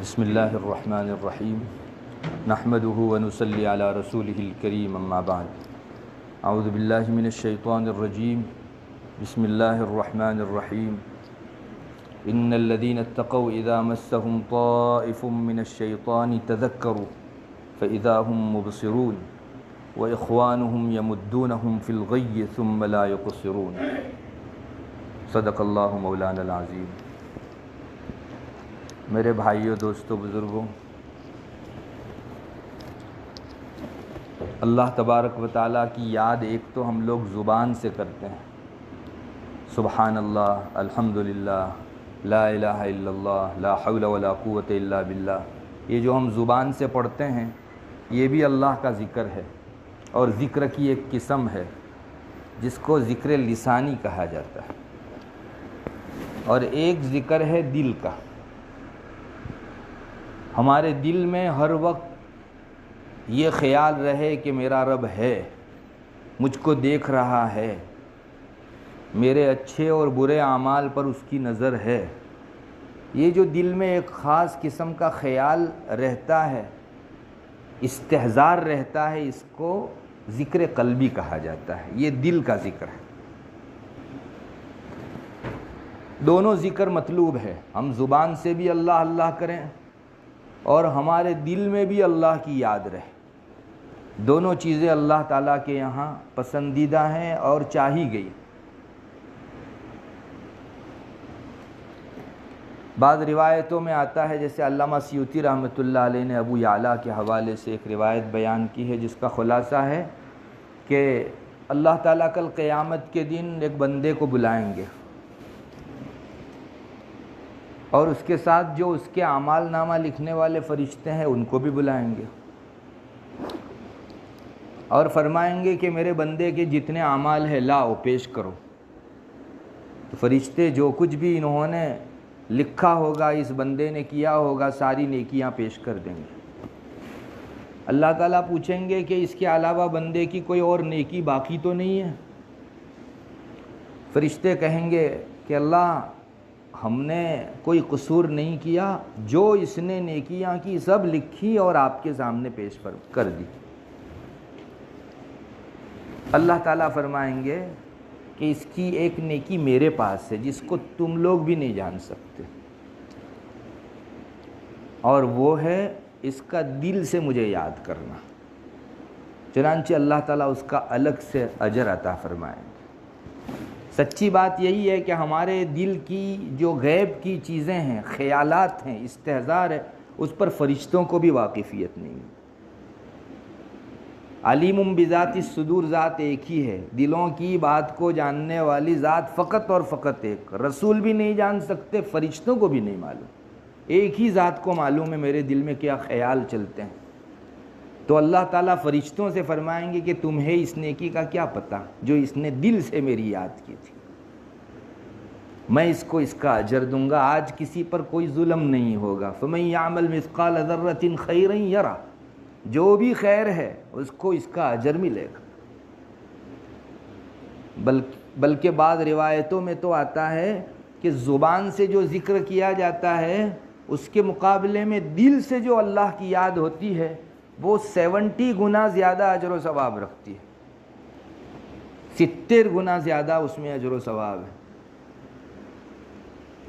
بسم اللہ الرحمن الرحیم نحمده ونصلی علی رسولہ الکریم اما بعد اعوذ باللہ من الشیطان الرجیم بسم اللہ الرحمن الرحیم ان الذین اتقوا اذا مسهم طائف من الشیطان تذکروا فاذا هم مبصرون واخوانهم یمدونهم فی الغی ثم لا یقصرون صدق اللہ مولانا العظیم۔ میرے بھائیوں، دوستوں، بزرگوں، اللہ تبارک و تعالیٰ کی یاد ایک تو ہم لوگ زبان سے کرتے ہیں، سبحان اللہ، الحمدللہ، لا الہ الا اللہ، لا حول ولا قوت الا باللہ، یہ جو ہم زبان سے پڑھتے ہیں یہ بھی اللہ کا ذکر ہے، اور ذکر کی ایک قسم ہے جس کو ذکر لسانی کہا جاتا ہے، اور ایک ذکر ہے دل کا۔ ہمارے دل میں ہر وقت یہ خیال رہے کہ میرا رب ہے، مجھ کو دیکھ رہا ہے، میرے اچھے اور برے اعمال پر اس کی نظر ہے۔ یہ جو دل میں ایک خاص قسم کا خیال رہتا ہے، استحضار رہتا ہے، اس کو ذکر قلبی کہا جاتا ہے، یہ دل کا ذکر ہے۔ دونوں ذکر مطلوب ہے، ہم زبان سے بھی اللہ اللہ کریں اور ہمارے دل میں بھی اللہ کی یاد رہے۔ دونوں چیزیں اللہ تعالیٰ کے یہاں پسندیدہ ہیں اور چاہی گئی۔ بعض روایتوں میں آتا ہے، جیسے علامہ سیوطی رحمۃ اللہ علیہ نے ابو یعلیٰ کے حوالے سے ایک روایت بیان کی ہے، جس کا خلاصہ ہے کہ اللہ تعالیٰ کل قیامت کے دن ایک بندے کو بلائیں گے، اور اس کے ساتھ جو اس کے اعمال نامہ لکھنے والے فرشتے ہیں ان کو بھی بلائیں گے، اور فرمائیں گے کہ میرے بندے کے جتنے اعمال ہیں لاؤ، پیش کرو۔ تو فرشتے جو کچھ بھی انہوں نے لکھا ہوگا، اس بندے نے کیا ہوگا، ساری نیکیاں پیش کر دیں گے۔ اللہ تعالیٰ پوچھیں گے کہ اس کے علاوہ بندے کی کوئی اور نیکی باقی تو نہیں ہے؟ فرشتے کہیں گے کہ اللہ، ہم نے کوئی قصور نہیں کیا، جو اس نے نیکیاں کی سب لکھی اور آپ کے سامنے پیش کر دی۔ اللہ تعالیٰ فرمائیں گے کہ اس کی ایک نیکی میرے پاس ہے جس کو تم لوگ بھی نہیں جان سکتے، اور وہ ہے اس کا دل سے مجھے یاد کرنا۔ چنانچہ اللہ تعالیٰ اس کا الگ سے اجر عطا فرمائیں گے۔ سچی بات یہی ہے کہ ہمارے دل کی جو غیب کی چیزیں ہیں، خیالات ہیں، استحضار ہے، اس پر فرشتوں کو بھی واقفیت نہیں ہے۔ علیم بذات الصدور، ذات ایک ہی ہے، دلوں کی بات کو جاننے والی ذات فقط اور فقط ایک، رسول بھی نہیں جان سکتے، فرشتوں کو بھی نہیں معلوم، ایک ہی ذات کو معلوم ہے میرے دل میں کیا خیال چلتے ہیں۔ تو اللہ تعالیٰ فرشتوں سے فرمائیں گے کہ تمہیں اس نیکی کا کیا پتہ جو اس نے دل سے میری یاد کی تھی، میں اس کو اس کا اجر دوں گا، آج کسی پر کوئی ظلم نہیں ہوگا۔ فَمَن يَعْمَلْ مِثْقَالَ ذَرَّةٍ خَيْرًا يَرَهُ، جو بھی خیر ہے اس کو اس کا اجر ملے گا۔ بلکہ بعض روایتوں میں تو آتا ہے کہ زبان سے جو ذکر کیا جاتا ہے اس کے مقابلے میں دل سے جو اللہ کی یاد ہوتی ہے وہ 70 گنا زیادہ اجر و ثواب رکھتی ہے، 70 گنا زیادہ اس میں اجر و ثواب ہے۔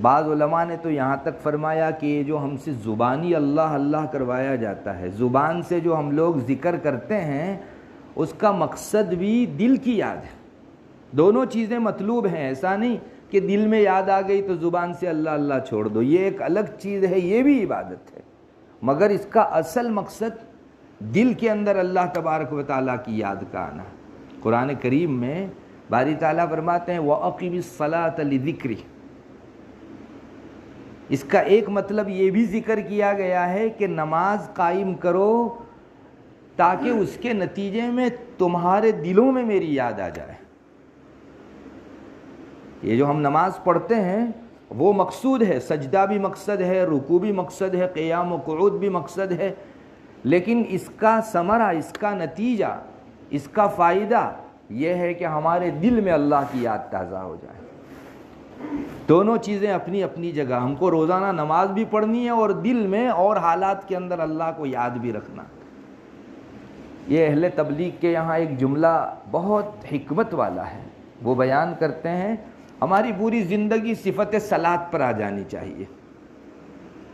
بعض علماء نے تو یہاں تک فرمایا کہ یہ جو ہم سے زبانی اللہ اللہ کروایا جاتا ہے، زبان سے جو ہم لوگ ذکر کرتے ہیں، اس کا مقصد بھی دل کی یاد ہے۔ دونوں چیزیں مطلوب ہیں، ایسا نہیں کہ دل میں یاد آ گئی تو زبان سے اللہ اللہ چھوڑ دو، یہ ایک الگ چیز ہے، یہ بھی عبادت ہے، مگر اس کا اصل مقصد دل کے اندر اللہ تبارک و تعالیٰ کی یاد کا آنا۔ قرآن کریم میں باری تعالیٰ فرماتے ہیں وَأَقِمِ الصَّلَاةَ لِذِكْرِي، اس کا ایک مطلب یہ بھی ذکر کیا گیا ہے کہ نماز قائم کرو تاکہ اس کے نتیجے میں تمہارے دلوں میں میری یاد آ جائے۔ یہ جو ہم نماز پڑھتے ہیں وہ مقصود ہے، سجدہ بھی مقصد ہے، رکوع بھی مقصد ہے، قیام و قعود بھی مقصد ہے، لیکن اس کا ثمرہ، اس کا نتیجہ، اس کا فائدہ یہ ہے کہ ہمارے دل میں اللہ کی یاد تازہ ہو جائے۔ دونوں چیزیں اپنی اپنی جگہ. ہم کو روزانہ نماز بھی پڑھنی ہے اور دل میں اور حالات کے اندر اللہ کو یاد بھی رکھنا. یہ اہل تبلیغ کے یہاں ایک جملہ بہت حکمت والا ہے. وہ بیان کرتے ہیں ہماری پوری زندگی صفت صلاۃ پر آ جانی چاہیے.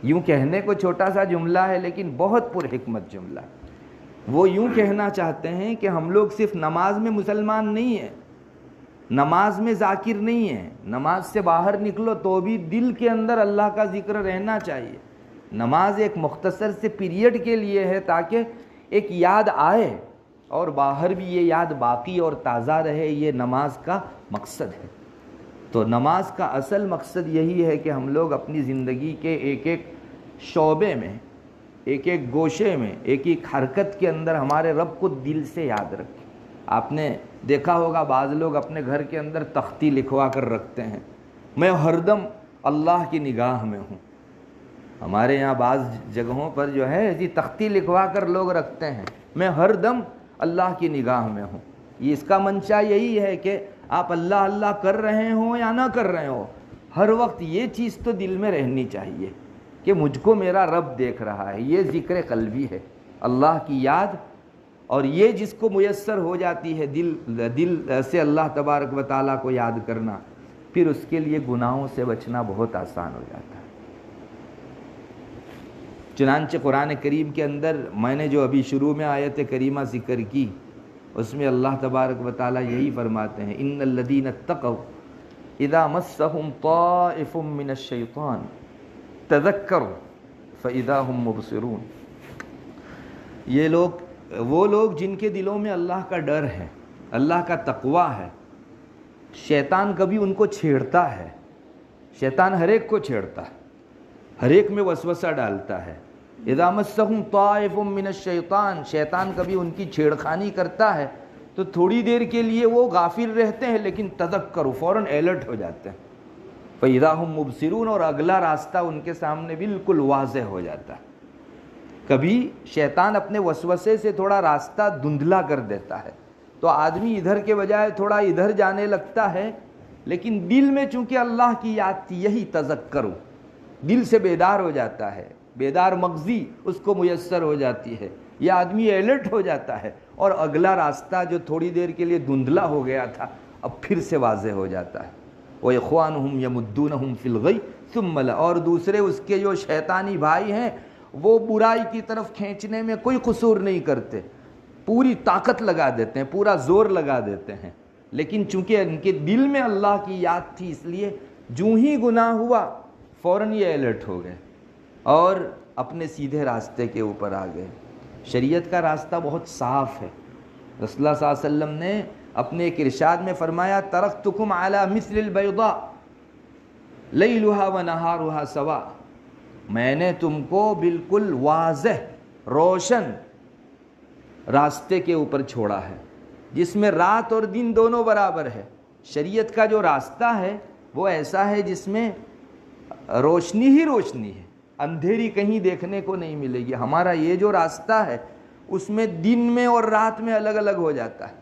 یوں کہنے کو چھوٹا سا جملہ ہے لیکن بہت پر حکمت جملہ ہے. وہ یوں کہنا چاہتے ہیں کہ ہم لوگ صرف نماز میں مسلمان نہیں ہیں, نماز میں ذاکر نہیں ہیں, نماز سے باہر نکلو تو بھی دل کے اندر اللہ کا ذکر رہنا چاہیے. نماز ایک مختصر سے پیریڈ کے لیے ہے تاکہ ایک یاد آئے اور باہر بھی یہ یاد باقی اور تازہ رہے. یہ نماز کا مقصد ہے. تو نماز کا اصل مقصد یہی ہے کہ ہم لوگ اپنی زندگی کے ایک ایک شعبے میں, ایک ایک گوشے میں, ایک ایک حرکت کے اندر ہمارے رب کو دل سے یاد رکھیں. آپ نے دیکھا ہوگا بعض لوگ اپنے گھر کے اندر تختی لکھوا کر رکھتے ہیں, میں ہر دم اللہ کی نگاہ میں ہوں. ہمارے یہاں بعض جگہوں پر جو ہے ایسی تختی لکھوا کر لوگ رکھتے ہیں, میں ہر دم اللہ کی نگاہ میں ہوں. یہ اس کا منشا یہی ہے کہ آپ اللہ اللہ کر رہے ہوں یا نہ کر رہے ہو, ہر وقت یہ چیز تو دل میں رہنی چاہیے کہ مجھ کو میرا رب دیکھ رہا ہے. یہ ذکر قلبی ہے, اللہ کی یاد. اور یہ جس کو میسر ہو جاتی ہے دل سے اللہ تبارک و تعالیٰ کو یاد کرنا, پھر اس کے لیے گناہوں سے بچنا بہت آسان ہو جاتا ہے. چنانچہ قرآن کریم کے اندر میں نے جو ابھی شروع میں آیت کریمہ ذکر کی, اس میں اللہ تبارک و تعالیٰ یہی فرماتے ہیں ان الذین اتقوا اذا مسهم طائف من الشیطان تذکروا فاذا هم مبصرون. یہ لوگ, وہ لوگ جن کے دلوں میں اللہ کا ڈر ہے, اللہ کا تقوی ہے, شیطان کبھی ان کو چھیڑتا ہے. شیطان ہر ایک کو چھیڑتا ہے, ہر ایک میں وسوسہ ڈالتا ہے. اذا مسهم طائف من الشیطان, شیطان کبھی ان کی چھیڑخانی کرتا ہے تو تھوڑی دیر کے لیے وہ غافل رہتے ہیں لیکن تذکروا, فوراً الرٹ ہو جاتے ہیں. فاذا هم مبصرون, اور اگلا راستہ ان کے سامنے بالکل واضح ہو جاتا ہے. کبھی شیطان اپنے وسوسے سے تھوڑا راستہ دھندلا کر دیتا ہے تو آدمی ادھر کے بجائے تھوڑا ادھر جانے لگتا ہے, لیکن دل میں چونکہ اللہ کی یاد تھی, یہی تذکروا, دل سے بیدار ہو جاتا ہے, بیدار مغزی اس کو میسر ہو جاتی ہے. یہ آدمی الرٹ ہو جاتا ہے اور اگلا راستہ جو تھوڑی دیر کے لیے دھندلا ہو گیا تھا اب پھر سے واضح ہو جاتا ہے. وَإِخْوَانُهُمْ يَمُدُّونَهُمْ فِي الْغَيِّ ثُمَّ لَا, اور دوسرے اس کے جو شیطانی بھائی ہیں وہ برائی کی طرف کھینچنے میں کوئی قصور نہیں کرتے, پوری طاقت لگا دیتے ہیں, پورا زور لگا دیتے ہیں, لیکن چونکہ ان کے دل میں اللہ کی یاد تھی اس لیے جو ہی گناہ ہوا فوراً یہ الرٹ ہو گئے اور اپنے سیدھے راستے کے اوپر آ گئے. شریعت کا راستہ بہت صاف ہے. رسول اللہ صلی اللہ علیہ وسلم نے اپنے ایک ارشاد میں فرمایا ترکتکم علی مثل البیضاء لیلها ونہارها سواء, میں نے تم کو بالکل واضح روشن راستے کے اوپر چھوڑا ہے جس میں رات اور دن دونوں برابر ہے. شریعت کا جو راستہ ہے وہ ایسا ہے جس میں روشنی ہی روشنی ہے, اندھیری کہیں دیکھنے کو نہیں ملے گی. ہمارا یہ جو راستہ ہے اس میں دن میں اور رات میں الگ الگ ہو جاتا ہے.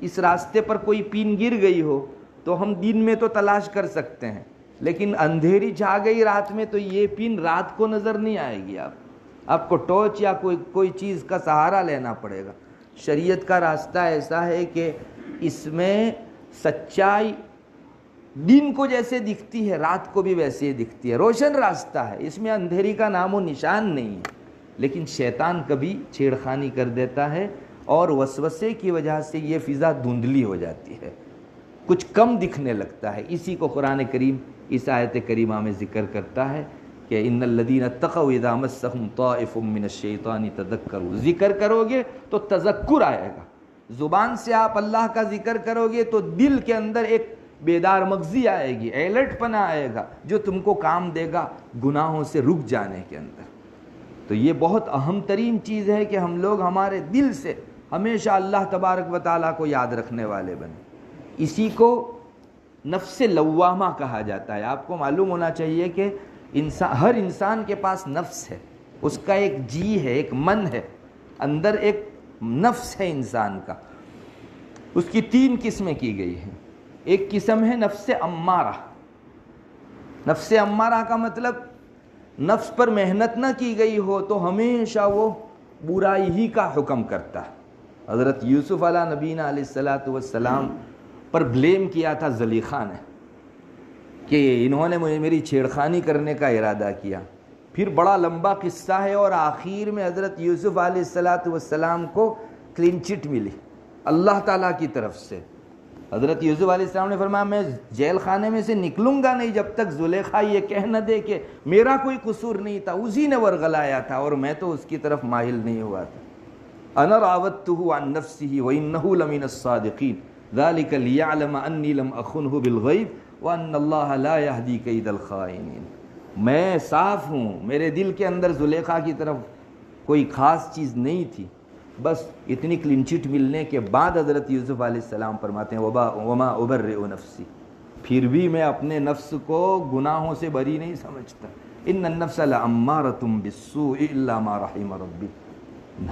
اس راستے پر کوئی پین گر گئی ہو تو ہم دن میں تو تلاش کر سکتے ہیں, لیکن اندھیری چھا گئی رات میں تو یہ پین رات کو نظر نہیں آئے گی. آپ کو ٹارچ یا کوئی چیز کا سہارا لینا پڑے گا. شریعت کا راستہ ایسا ہے کہ اس میں سچائی دن کو جیسے دکھتی ہے رات کو بھی ویسے ہی دکھتی ہے. روشن راستہ ہے, اس میں اندھیری کا نام و نشان نہیں ہے, لیکن شیطان کبھی چھیڑخانی کر دیتا ہے اور وسوسے کی وجہ سے یہ فضا دھندلی ہو جاتی ہے, کچھ کم دکھنے لگتا ہے. اسی کو قرآن کریم اس آیت کریمہ میں ذکر کرتا ہے کہ ان الذین اتقوا اذا مسهم طائف من الشیطان تذکروا. ذکر کرو گے تو تذکر آئے گا, زبان سے آپ اللہ کا ذکر کرو گے تو دل کے اندر ایک بیدار مغزی آئے گی, الرٹ پنا آئے گا جو تم کو کام دے گا گناہوں سے رک جانے کے اندر. تو یہ بہت اہم ترین چیز ہے کہ ہم لوگ ہمارے دل سے ہمیشہ اللہ تبارک و تعالیٰ کو یاد رکھنے والے بنیں. اسی کو نفس لوامہ کہا جاتا ہے. آپ کو معلوم ہونا چاہیے کہ ہر انسان کے پاس نفس ہے, اس کا ایک جی ہے, ایک من ہے, اندر ایک نفس ہے انسان کا. اس کی 3 قسمیں کی گئی ہیں. ایک قسم ہے نفس امارہ, نفس امارہ کا مطلب نفس پر محنت نہ کی گئی ہو تو ہمیشہ وہ برائی ہی کا حکم کرتا ہے۔ حضرت یوسف علیہ نبینا علیہ الصلاۃ والسلام پر بلیم کیا تھا زلیخا نے کہ انہوں نے میری چھیڑخانی کرنے کا ارادہ کیا۔ پھر بڑا لمبا قصہ ہے اور آخر میں حضرت یوسف علیہ الصلاۃ والسلام کو کلین چٹ ملی اللہ تعالیٰ کی طرف سے۔ حضرت یوسف علیہ السلام نے فرمایا میں جیل خانے میں سے نکلوں گا نہیں جب تک زلیخا یہ کہہ نہ دے کہ میرا کوئی قصور نہیں تھا، اسی نے ورغلایا تھا اور میں تو اس کی طرف مائل نہیں ہوا تھا۔ انا راودته عن نفسه وانه لمن الصادقین ذلك ليعلم انی لم اخنه بالغیب وان اللہ لا يهدی کید الخائنین۔ میں صاف ہوں، میرے دل کے اندر زلیخا کی طرف کوئی خاص چیز نہیں تھی، بس اتنی کلین چٹ ملنے کے بعد حضرت یوسف علیہ السلام فرماتے ہیں وما ابرئ نفسی، پھر بھی میں اپنے نفس کو گناہوں سے بری نہیں سمجھتا۔ ان النفس لامارۃ بالسوء الا ما رحم ربی،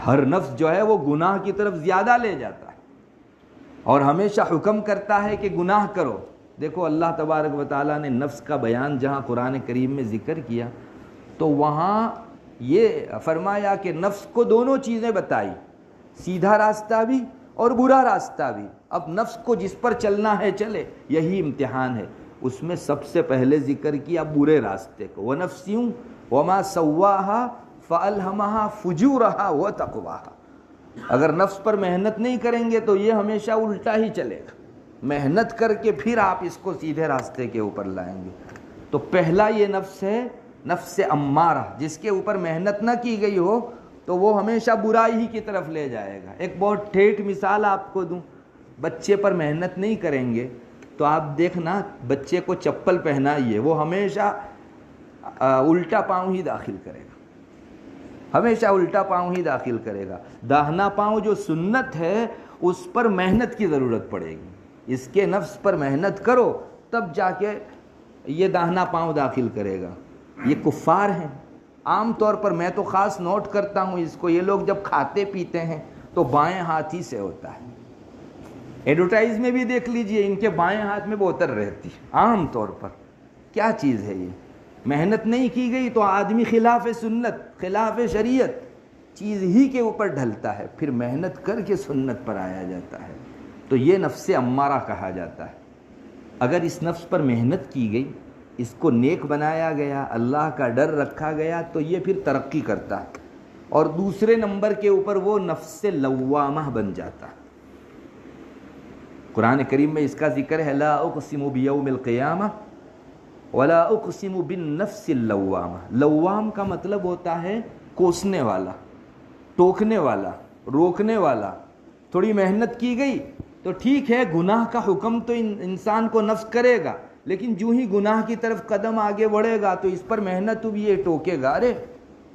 ہر نفس جو ہے وہ گناہ کی طرف زیادہ لے جاتا ہے اور ہمیشہ حکم کرتا ہے کہ گناہ کرو۔ دیکھو اللہ تبارک و تعالیٰ نے نفس کا بیان جہاں قرآن کریم میں ذکر کیا تو وہاں یہ فرمایا کہ نفس کو دونوں چیزیں بتائی، سیدھا راستہ بھی اور برا راستہ بھی۔ اب نفس کو جس پر چلنا ہے چلے، یہی امتحان ہے۔ اس میں سب سے پہلے ذکر کیا برے راستے کو، وَنَفْسٍ وَمَا سَوَّاهَا فَأَلْهَمَهَا فُجُورَهَا وَتَقْوَاهَا۔ اگر نفس پر محنت نہیں کریں گے تو یہ ہمیشہ الٹا ہی چلے گا، محنت کر کے پھر آپ اس کو سیدھے راستے کے اوپر لائیں گے۔ تو پہلا یہ نفس ہے نفس امارہ، جس کے اوپر محنت نہ کی گئی ہو تو وہ ہمیشہ برائی ہی کی طرف لے جائے گا۔ ایک بہت ٹھیٹ مثال آپ کو دوں، بچے پر محنت نہیں کریں گے تو آپ دیکھنا بچے کو چپل پہنائیے، وہ ہمیشہ الٹا پاؤں ہی داخل کرے گا، ہمیشہ الٹا پاؤں ہی داخل کرے گا۔ داہنا پاؤں جو سنت ہے اس پر محنت کی ضرورت پڑے گی، اس کے نفس پر محنت کرو تب جا کے یہ داہنا پاؤں داخل کرے گا۔ یہ کفار ہیں عام طور پر، میں تو خاص نوٹ کرتا ہوں اس کو، یہ لوگ جب کھاتے پیتے ہیں تو بائیں ہاتھ ہی سے ہوتا ہے۔ ایڈورٹائز میں بھی دیکھ لیجئے ان کے بائیں ہاتھ میں بوتل رہتی ہے عام طور پر۔ کیا چیز ہے یہ؟ محنت نہیں کی گئی تو آدمی خلاف سنت، خلاف شریعت چیز ہی کے اوپر ڈھلتا ہے، پھر محنت کر کے سنت پر آیا جاتا ہے۔ تو یہ نفس امارہ کہا جاتا ہے۔ اگر اس نفس پر محنت کی گئی، اس کو نیک بنایا گیا، اللہ کا ڈر رکھا گیا تو یہ پھر ترقی کرتا ہے اور دوسرے نمبر کے اوپر وہ نفس لوامہ بن جاتا ہے۔ قرآن کریم میں اس کا ذکر ہے لا اقسم بیوم القیامہ ولا اقسم بالنفس اللوامہ۔ لوام کا مطلب ہوتا ہے کوسنے والا، ٹوکنے والا، روکنے والا۔ تھوڑی محنت کی گئی تو ٹھیک ہے، گناہ کا حکم تو انسان کو نفس کرے گا، لیکن جو ہی گناہ کی طرف قدم آگے بڑھے گا تو اس پر محنت بھی یہ ٹوکے گا، ارے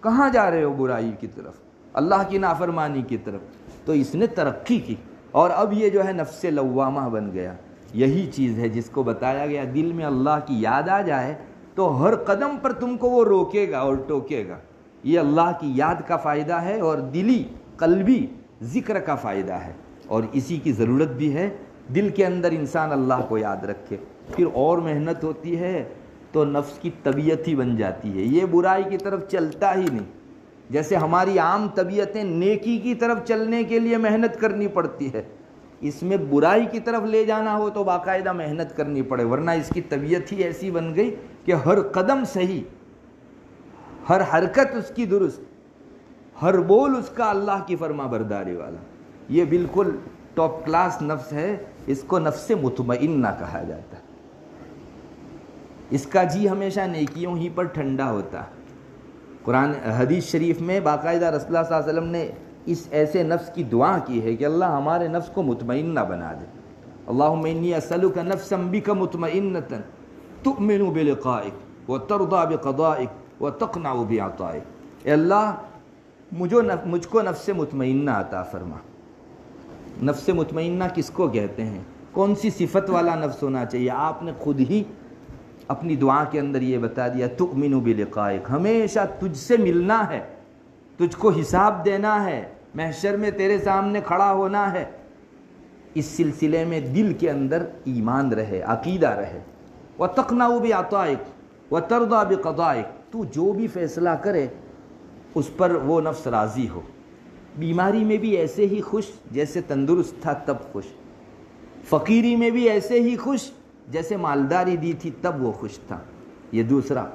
کہاں جا رہے ہو برائی کی طرف، اللہ کی نافرمانی کی طرف۔ تو اس نے ترقی کی اور اب یہ جو ہے نفس لوامہ بن گیا۔ یہی چیز ہے جس کو بتایا گیا، دل میں اللہ کی یاد آ جائے تو ہر قدم پر تم کو وہ روکے گا اور ٹوکے گا۔ یہ اللہ کی یاد کا فائدہ ہے اور دلی قلبی ذکر کا فائدہ ہے، اور اسی کی ضرورت بھی ہے۔ دل کے اندر انسان اللہ کو یاد رکھے، پھر اور محنت ہوتی ہے تو نفس کی طبیعت ہی بن جاتی ہے، یہ برائی کی طرف چلتا ہی نہیں۔ جیسے ہماری عام طبیعتیں نیکی کی طرف چلنے کے لیے محنت کرنی پڑتی ہے، اس میں برائی کی طرف لے جانا ہو تو باقاعدہ محنت کرنی پڑے، ورنہ اس کی طبیعت ہی ایسی بن گئی کہ ہر قدم صحیح، ہر حرکت اس کی درست، ہر بول اس کا اللہ کی فرما برداری والا۔ یہ بالکل ٹاپ کلاس نفس ہے، اس کو نفس مطمئنہ کہا جاتا ہے۔ اس کا جی ہمیشہ نیکیوں ہی پر ٹھنڈا ہوتا ہے۔ قرآن حدیث شریف میں باقاعدہ رسول اللہ صلی اللہ علیہ وسلم نے اس ایسے نفس کی دعا کی ہے کہ اللہ ہمارے نفس کو مطمئنہ بنا دے۔ اللہم انی اسألک نفسا بک مطمئنۃ تؤمن بلقائک وترضى بقضائک وتقنع بعطائک۔ اے اللہ مجھ کو نفس مطمئنہ عطا فرما۔ نفس مطمئنہ کس کو کہتے ہیں؟ کون سی صفت والا نفس ہونا چاہیے؟ آپ نے خود ہی اپنی دعا کے اندر یہ بتا دیا، تؤمن بلقائک، ہمیشہ تجھ سے ملنا ہے، تجھ کو حساب دینا ہے، محشر میں تیرے سامنے کھڑا ہونا ہے۔ اس سلسلے میں دل کے اندر ایمان رہے، عقیدہ رہے۔ وتقنع بعطائک، وترضى بقضائک، تو جو بھی فیصلہ کرے اس پر وہ نفس راضی ہو. بیماری میں بھی ایسے ہی خوش جیسے تندرست تھا تب خوش، فقیری میں بھی ایسے ہی خوش جیسے مالداری دی تھی تب وہ خوش تھا. یہ دوسرا.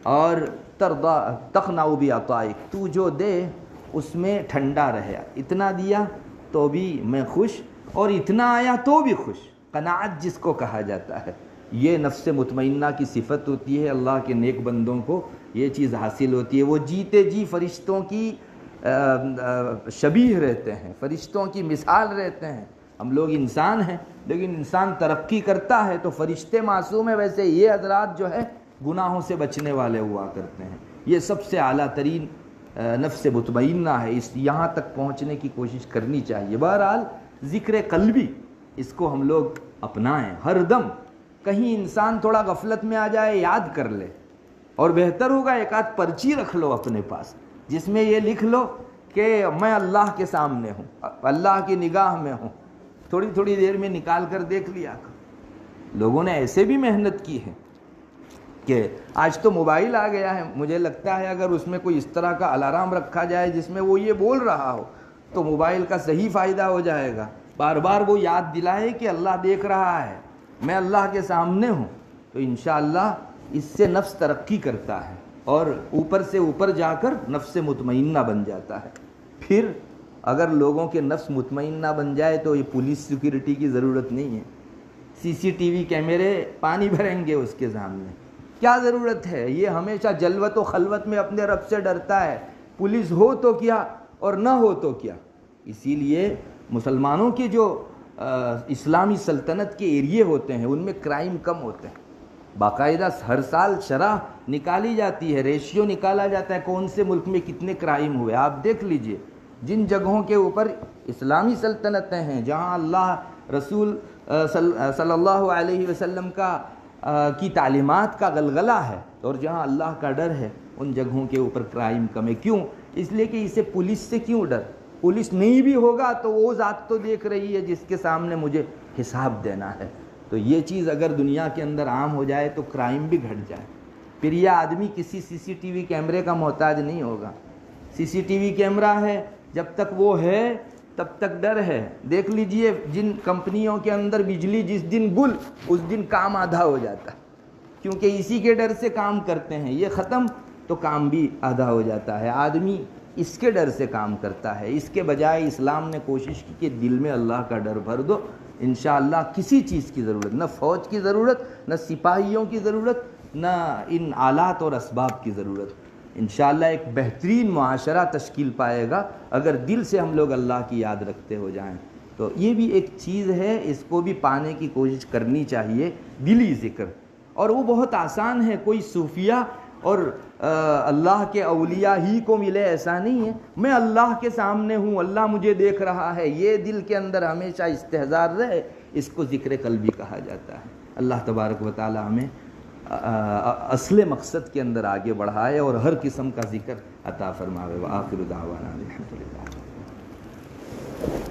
اور تقنع بعطائک، تو جو دے اس میں ٹھنڈا رہے، اتنا دیا تو بھی میں خوش اور اتنا آیا تو بھی خوش. قناعت جس کو کہا جاتا ہے، یہ نفس مطمئنہ کی صفت ہوتی ہے. اللہ کے نیک بندوں کو یہ چیز حاصل ہوتی ہے. وہ جیتے جی فرشتوں کی شبیہ رہتے ہیں، فرشتوں کی مثال رہتے ہیں. ہم لوگ انسان ہیں، لیکن انسان ترقی کرتا ہے تو فرشتے معصوم ہیں، ویسے یہ حضرات جو ہے گناہوں سے بچنے والے ہوا کرتے ہیں. یہ سب سے اعلیٰ ترین نفس مطمئنہ ہے. یہاں تک پہنچنے کی کوشش کرنی چاہیے. بہرحال ذکر قلبی اس کو ہم لوگ اپنائیں ہر دم. کہیں انسان تھوڑا غفلت میں آ جائے یاد کر لے، اور بہتر ہوگا ایک آدھ پرچی رکھ لو اپنے پاس جس میں یہ لکھ لو کہ میں اللہ کے سامنے ہوں، اللہ کی نگاہ میں ہوں. تھوڑی تھوڑی دیر میں نکال کر دیکھ لیا. لوگوں نے ایسے بھی محنت کی ہے کہ آج تو موبائل آ گیا ہے، مجھے لگتا ہے اگر اس میں کوئی اس طرح کا الارم رکھا جائے جس میں وہ یہ بول رہا ہو تو موبائل کا صحیح فائدہ ہو جائے گا. بار بار وہ یاد دلائے کہ اللہ دیکھ رہا ہے، میں اللہ کے سامنے ہوں، تو انشاءاللہ اس سے نفس ترقی کرتا ہے اور اوپر سے اوپر جا کر نفس مطمئنہ بن جاتا ہے. پھر اگر لوگوں کے نفس مطمئنہ بن جائے تو یہ پولیس سیکیورٹی کی ضرورت نہیں ہے. سی سی ٹی وی کیمرے پانی بھریں گے اس کے سامنے، کیا ضرورت ہے؟ یہ ہمیشہ جلوت و خلوت میں اپنے رب سے ڈرتا ہے. پولیس ہو تو کیا اور نہ ہو تو کیا. اسی لیے مسلمانوں کے جو اسلامی سلطنت کے ایریے ہوتے ہیں ان میں کرائم کم ہوتے ہیں. باقاعدہ ہر سال شرح نکالی جاتی ہے، ریشیو نکالا جاتا ہے کون سے ملک میں کتنے کرائم ہوئے. آپ دیکھ لیجئے جن جگہوں کے اوپر اسلامی سلطنتیں ہیں، جہاں اللہ رسول صلی اللہ علیہ وسلم کی تعلیمات کا غلغلہ ہے اور جہاں اللہ کا ڈر ہے، ان جگہوں کے اوپر کرائم کم ہے. کیوں؟ اس لیے کہ اسے پولیس سے کیوں ڈر؟ پولیس نہیں بھی ہوگا تو وہ ذات تو دیکھ رہی ہے جس کے سامنے مجھے حساب دینا ہے. تو یہ چیز اگر دنیا کے اندر عام ہو جائے تو کرائم بھی گھٹ جائے. پھر یہ آدمی کسی سی سی ٹی وی کیمرے کا محتاج نہیں ہوگا. سی سی ٹی وی کیمرہ ہے، جب تک وہ ہے تب تک ڈر ہے. دیکھ لیجئے جن کمپنیوں کے اندر بجلی جس دن گل اس دن کام آدھا ہو جاتا ہے، کیونکہ اسی کے ڈر سے کام کرتے ہیں. یہ ختم تو کام بھی آدھا ہو جاتا ہے. آدمی اس کے ڈر سے کام کرتا ہے. اس کے بجائے اسلام نے کوشش کی کہ دل میں اللہ کا ڈر بھر دو. انشاءاللہ کسی چیز کی ضرورت، نہ فوج کی ضرورت، نہ سپاہیوں کی ضرورت، نہ ان آلات اور اسباب کی ضرورت. انشاءاللہ ایک بہترین معاشرہ تشکیل پائے گا اگر دل سے ہم لوگ اللہ کی یاد رکھتے ہو جائیں. تو یہ بھی ایک چیز ہے، اس کو بھی پانے کی کوشش کرنی چاہیے، دلی ذکر. اور وہ بہت آسان ہے، کوئی صوفیہ اور اللہ کے اولیاء ہی کو ملے ایسا نہیں ہے. میں اللہ کے سامنے ہوں، اللہ مجھے دیکھ رہا ہے، یہ دل کے اندر ہمیشہ استحضار رہے، اس کو ذکر قلبی کہا جاتا ہے. اللہ تبارک و تعالی ہمیں اصل مقصد کے اندر آگے بڑھائے اور ہر قسم کا ذکر عطا فرماوے. وآخر دعوانا الحمدللہ.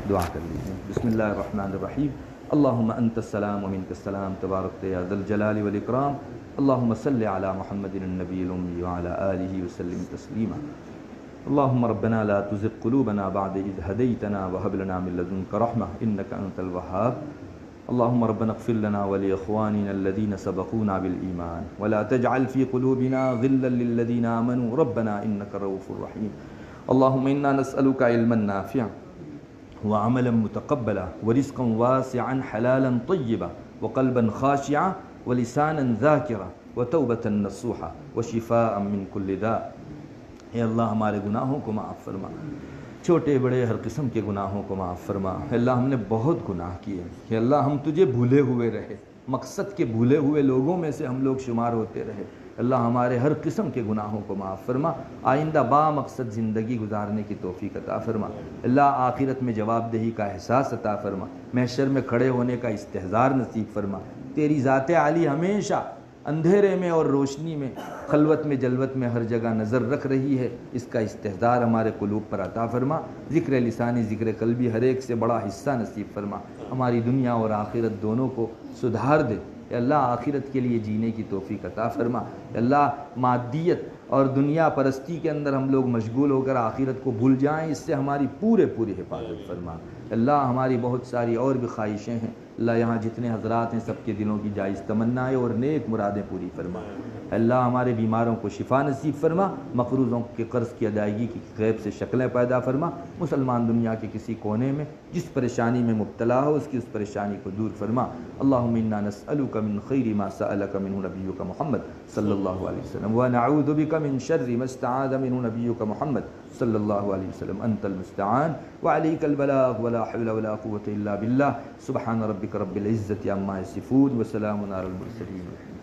دعا کر لیجیے. بسم اللہ الرحمن الرحیم. اللہم انت السلام ومنک السلام تبارک یا ذا الجلال والاکرام. اللہم صل علی محمد النبی الامی وعلی آلہ وسلم تسلیما. اللہم ربنا لا تزغ قلوبنا بعد اذ ہدیتنا وہب لنا من لدنک رحمہ انک انت الوہاب. اللہم ربنا اغفر لنا ولاخواننا الذین سبقونا بالایمان ولا تجعل فی قلوبنا غلا للذین آمنوا ربنا انک رؤوف رحیم. اللہم انا نسألک علما نافعا وعملا متقبلا ورزقا واسعا حلالا طیبا وقلبا خاشعا ولسانا ذاکرا وتوبة نصوحا وشفاء من کل داء. اے اللہ ہمارے گناہوں کو معاف فرما، چھوٹے بڑے ہر قسم کے گناہوں کو معاف فرما. اے اللہ ہم نے بہت گناہ کیے، کہ اللہ ہم تجھے بھولے ہوئے رہے، مقصد کے بھولے ہوئے لوگوں میں سے ہم لوگ شمار ہوتے رہے. اللہ ہمارے ہر قسم کے گناہوں کو معاف فرما. آئندہ با مقصد زندگی گزارنے کی توفیق عطا فرما. اللہ آخرت میں جواب دہی کا احساس عطا فرما. محشر میں کھڑے ہونے کا استحضار نصیب فرما. تیری ذات عالی ہمیشہ اندھیرے میں اور روشنی میں، خلوت میں جلوت میں ہر جگہ نظر رکھ رہی ہے، اس کا استحضار ہمارے قلوب پر عطا فرما. ذکر لسانی ذکر قلبی ہر ایک سے بڑا حصہ نصیب فرما. ہماری دنیا اور آخرت دونوں کو سدھار دے. اے اللہ آخرت کے لیے جینے کی توفیق عطا فرما، اے اللہ مادیت اور دنیا پرستی کے اندر ہم لوگ مشغول ہو کر آخرت کو بھول جائیں، اس سے ہماری پوری حفاظت فرما۔ اللہ ہماری بہت ساری اور بھی خواہشیں ہیں، اللہ یہاں جتنے حضرات ہیں سب کے دلوں کی جائز تمنائیں اور نیک مرادیں پوری فرما۔ اللہ ہمارے بیماروں کو شفا نصیب فرما، مقروضوں کے قرض کی ادائیگی کی غیب سے شکلیں پیدا فرما، مسلمان دنیا کے کسی کونے میں جس پریشانی میں مبتلا ہو اس کی اس پریشانی کو دور فرما۔ اللہم انا نسألک من خیر ما سألک منہ نبیک محمد صلی اللہ علیہ وسلم ونعوذ بک من شر ما استعاذ منہ نبیک محمد صلی اللہ علیہ وسلم، انت المستعان وعلیک البلاغ ولا حول ولا قوة الا باللہ۔ سبحان ربک رب العزة عما یصفون وسلام علی المرسلین۔